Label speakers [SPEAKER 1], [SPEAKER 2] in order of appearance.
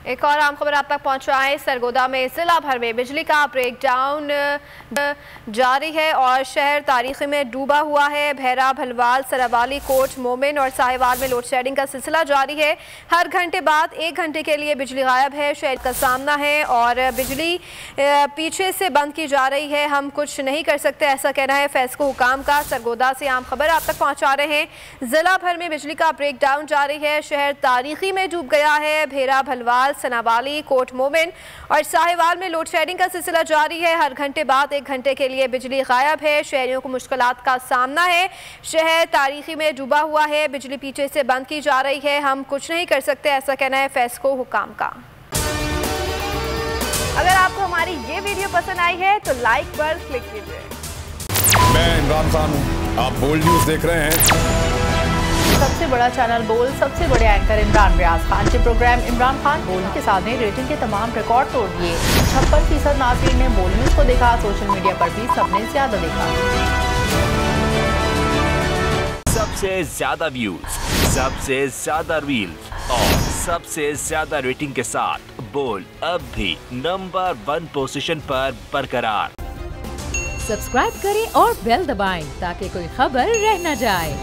[SPEAKER 1] एक और आम खबर आप तक पहुंचाएं। सरगोदा में जिला भर में बिजली का ब्रेकडाउन जारी है और शहर तारीखी में डूबा हुआ है। भैरा, भलवाल, सरावाली, कोट मोमिन और साहिवाल में लोड शेडिंग का सिलसिला जारी है। हर घंटे बाद 1 घंटे के लिए बिजली गायब है। शहर का सामना है और बिजली पीछे से बंद की जा रही है। हम कुछ नहीं कर सकते, ऐसा कहना है फैसको हुकाम का। सरगोदा से आम खबर आप तक पहुँचा रहे हैं। जिला भर में बिजली का ब्रेकडाउन जारी है। शहर तारीखी में डूब गया है। भेरा, भलवाल, सनावाली, कोट मोमिन और साहिवाल में लोड शेडिंग का सिलसिला जारी है। हर घंटे बाद 1 घंटे के लिए बिजली गायब है। शहरियों को मुश्किलात का सामना है। शहर तारीखी में डूबा हुआ है। बिजली पीछे से बंद की जा रही है। हम कुछ नहीं कर सकते, ऐसा कहना है फैसको हुकाम का। अगर आपको हमारी ये वीडियो पसंद आई है तो लाइक पर क्लिक कीजिए।
[SPEAKER 2] मैं इमरान खान हूँ, आप बोल्ड न्यूज देख रहे हैं।
[SPEAKER 3] सबसे बड़ा चैनल बोल, सबसे बड़े एंकर इमरान रियाज खान के प्रोग्राम इमरान खान बोल के साथ ने रेटिंग के तमाम रिकॉर्ड तोड़ दिए। 56% नाज़रीन ने बोल न्यूज को देखा। सोशल मीडिया पर भी सबने ज्यादा देखा।
[SPEAKER 4] सबसे ज्यादा व्यूज, सबसे ज्यादा रील्स और सबसे ज्यादा रेटिंग के साथ बोल अब भी नंबर 1 पोजीशन पर बरकरार।
[SPEAKER 5] सब्सक्राइब करें और बेल दबाएं ताकि कोई खबर रह न जाए।